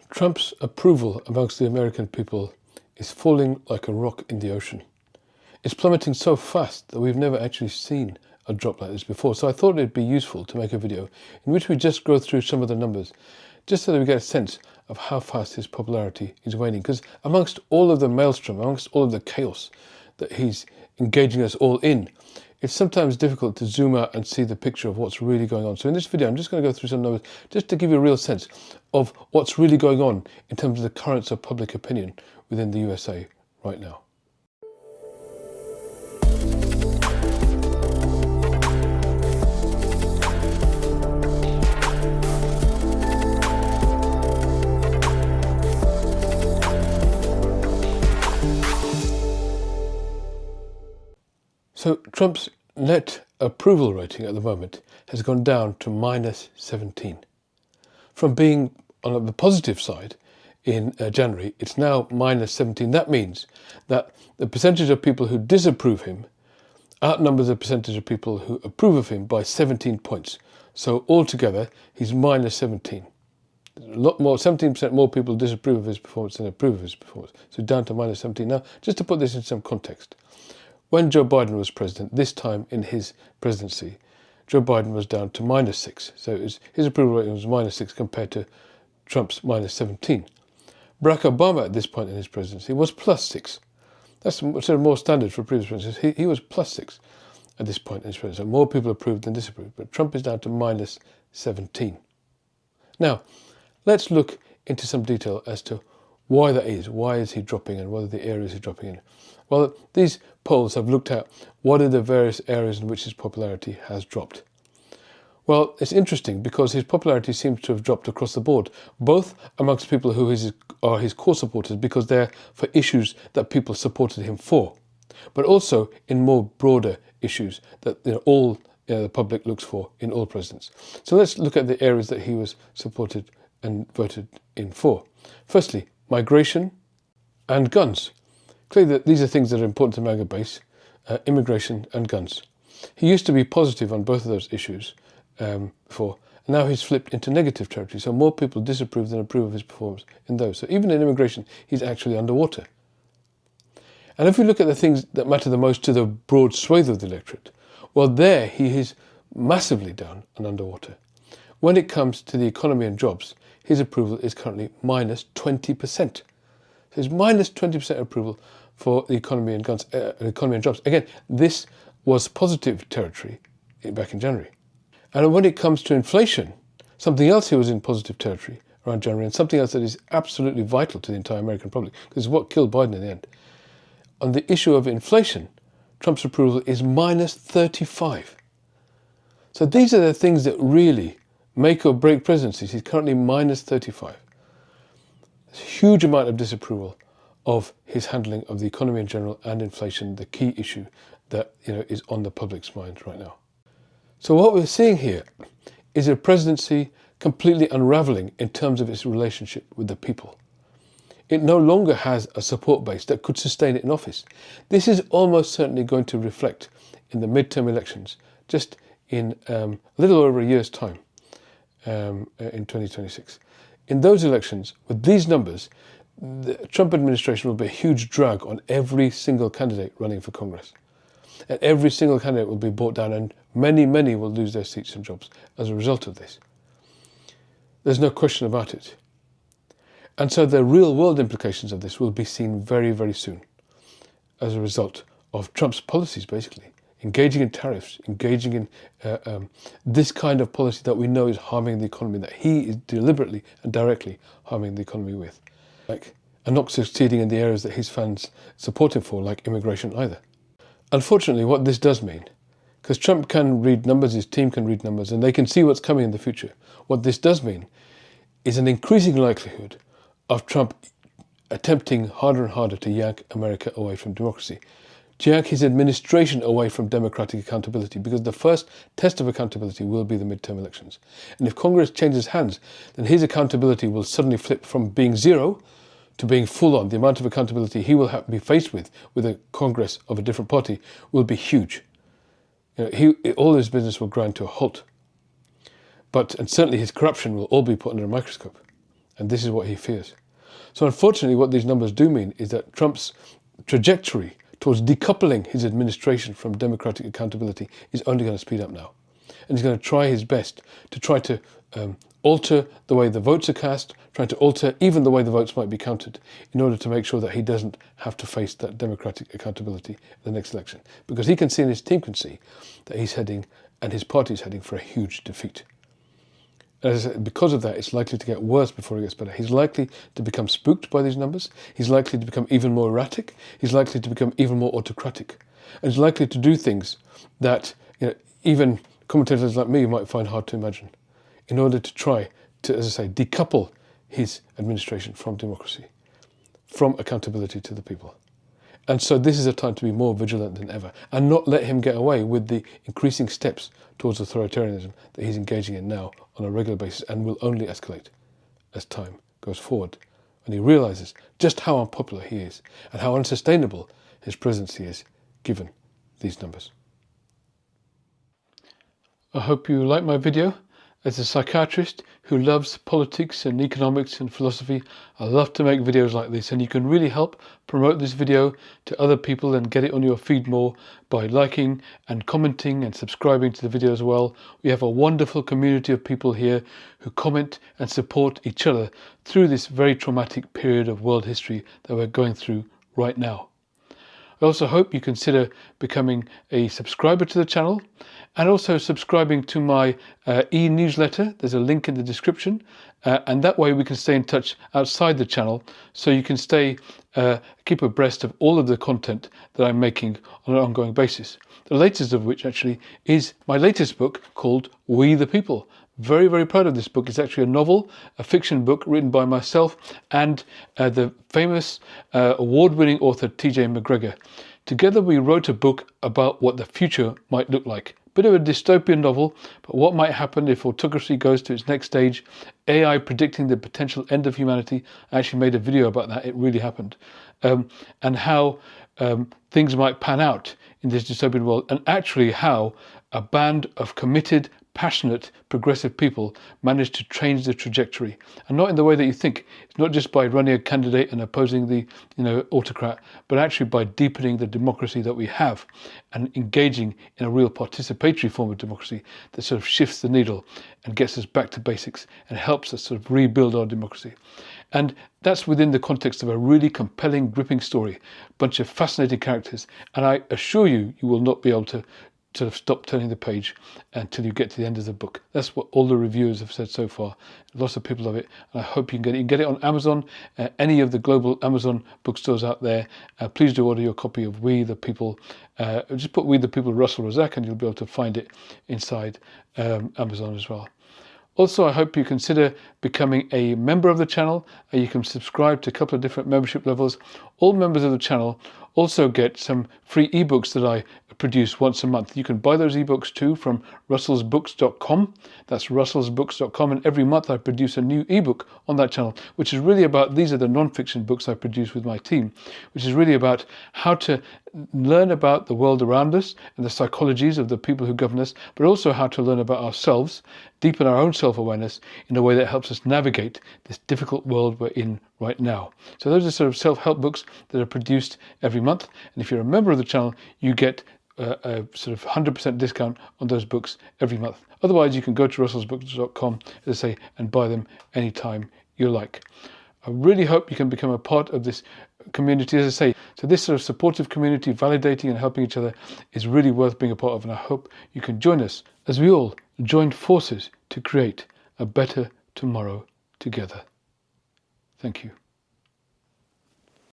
Trump's approval amongst the American people is falling like a rock in the ocean. It's plummeting so fast that we've never actually seen a drop like this before. So I thought it'd be useful to make a video in which we just go through some of the numbers, just so that we get a sense of how fast his popularity is waning. Because amongst all of the maelstrom, amongst all of the chaos that he's engaging us all in, it's sometimes difficult to zoom out and see the picture of what's really going on. So in this video, I'm just going to go through some numbers just to give you a real sense of what's really going on in terms of the currents of public opinion within the USA right now. So Trump's net approval rating at the moment has gone down to -17. From being on the positive side in January, it's now -17. That means that the percentage of people who disapprove him outnumbers the percentage of people who approve of him by 17 points. So altogether, he's -17. A lot more, 17% more people disapprove of his performance than approve of his performance. So down to -17. Now, just to put this in some context, when Joe Biden was president, this time in his presidency, Joe Biden was down to -6. So his approval rating was -6 compared to Trump's -17. Barack Obama at this point in his presidency was +6. That's sort of more standard for previous presidents. He was +6 at this point in his presidency. So more people approved than disapproved. But Trump is down to -17. Now, let's look into some detail as to why that is. Why is he dropping and what are the areas he's dropping in? Well, these polls have looked at what are the various areas in which his popularity has dropped. Well, it's interesting because his popularity seems to have dropped across the board, both amongst people who are his core supporters because they're for issues that people supported him for, but also in more broader issues that all the public looks for in all presidents. So let's look at the areas that he was supported and voted in for. Firstly, migration and guns. Clearly, these are things that are important to MAGA base, immigration and guns. He used to be positive on both of those issues before, and now he's flipped into negative territory. So more people disapprove than approve of his performance in those. So even in immigration, he's actually underwater. And if we look at the things that matter the most to the broad swathe of the electorate, well, there he is massively down and underwater. When it comes to the economy and jobs, his approval is currently -20%. So it's -20% approval for the economy and guns, economy and jobs. Again, this was positive territory back in January. And when it comes to inflation, something else he was in positive territory around January, and something else that is absolutely vital to the entire American public, because it's what killed Biden in the end. On the issue of inflation, Trump's approval is -35. So these are the things that really make or break presidencies. He's currently -35. There's a huge amount of disapproval of his handling of the economy in general and inflation, the key issue that is on the public's mind right now. So what we're seeing here is a presidency completely unraveling in terms of its relationship with the people. It no longer has a support base that could sustain it in office. This is almost certainly going to reflect in the midterm elections just in a little over a year's time, in 2026. In those elections, with these numbers, the Trump administration will be a huge drag on every single candidate running for Congress. And every single candidate will be brought down, and many, many will lose their seats and jobs as a result of this. There's no question about it. And so the real world implications of this will be seen very, very soon as a result of Trump's policies, basically. Engaging in tariffs, engaging in this kind of policy that we know is harming the economy, that he is deliberately and directly harming the economy with. And not succeeding in the areas that his fans support him for, like immigration either. Unfortunately, what this does mean, because Trump can read numbers, his team can read numbers, and they can see what's coming in the future. What this does mean is an increasing likelihood of Trump attempting harder and harder to yank America away from democracy, to yank his administration away from democratic accountability, because the first test of accountability will be the midterm elections. And if Congress changes hands, then his accountability will suddenly flip from being zero to being full on. The amount of accountability he will have to be faced with a Congress of a different party will be huge. All his business will grind to a halt. And certainly his corruption will all be put under a microscope. And this is what he fears. So unfortunately, what these numbers do mean is that Trump's trajectory towards decoupling his administration from democratic accountability is only going to speed up now. And he's going to try his best to try to alter the way the votes are cast, trying to alter even the way the votes might be counted, in order to make sure that he doesn't have to face that democratic accountability in the next election. Because he can see and his team can see that he's heading, and his party is heading, for a huge defeat. As I said, because of that, it's likely to get worse before it gets better. He's likely to become spooked by these numbers. He's likely to become even more erratic. He's likely to become even more autocratic. And he's likely to do things that even commentators like me might find hard to imagine, in order to try to, as I say, decouple his administration from democracy, from accountability to the people. And so this is a time to be more vigilant than ever, and not let him get away with the increasing steps towards authoritarianism that he's engaging in now on a regular basis, and will only escalate as time goes forward. And he realizes just how unpopular he is and how unsustainable his presidency is, given these numbers. I hope you like my video. As a psychiatrist who loves politics and economics and philosophy, I love to make videos like this, and you can really help promote this video to other people and get it on your feed more by liking and commenting and subscribing to the video as well. We have a wonderful community of people here who comment and support each other through this very traumatic period of world history that we're going through right now. I also hope you consider becoming a subscriber to the channel, and also subscribing to my e-newsletter. There's a link in the description, and that way we can stay in touch outside the channel, so you can keep abreast of all of the content that I'm making on an ongoing basis. The latest of which actually is my latest book called We the People. Very, very proud of this book. It's actually a novel, a fiction book written by myself and the famous award-winning author T.J. McGregor. Together we wrote a book about what the future might look like. Bit of a dystopian novel, but what might happen if autocracy goes to its next stage, AI predicting the potential end of humanity. I actually made a video about that, it really happened. And how things might pan out in this dystopian world, and actually how a band of committed, passionate, progressive people managed to change the trajectory, and not in the way that you think. It's not just by running a candidate and opposing the autocrat, but actually by deepening the democracy that we have and engaging in a real participatory form of democracy that sort of shifts the needle and gets us back to basics and helps us sort of rebuild our democracy. And that's within the context of a really compelling, gripping story, a bunch of fascinating characters, and I assure you, you will not be able to sort of stop turning the page until you get to the end of the book. That's what all the reviewers have said so far. Lots of people love it, and I hope you can get it. You can get it on Amazon, any of the global Amazon bookstores out there. Please do order your copy of We the People. Just put We the People Russell Razak and you'll be able to find it inside Amazon as well. Also, I hope you consider becoming a member of the channel. You can subscribe to a couple of different membership levels. All members of the channel also get some free ebooks that I produce once a month. You can buy those ebooks too from russellsbooks.com. That's russellsbooks.com, and every month I produce a new ebook on that channel, which is really about, these are the non-fiction books I produce with my team, which is really about how to learn about the world around us and the psychologies of the people who govern us, but also how to learn about ourselves, deepen our own self-awareness in a way that helps us navigate this difficult world we're in right now. So those are sort of self-help books that are produced every month, and if you're a member of the channel, you get a sort of 100% discount on those books every month. Otherwise, you can go to russellsbooks.com, as I say, and buy them anytime you like. I really hope you can become a part of this community, as I say. So this sort of supportive community, validating and helping each other, is really worth being a part of, and I hope you can join us as we all join forces to create a better tomorrow together. Thank you.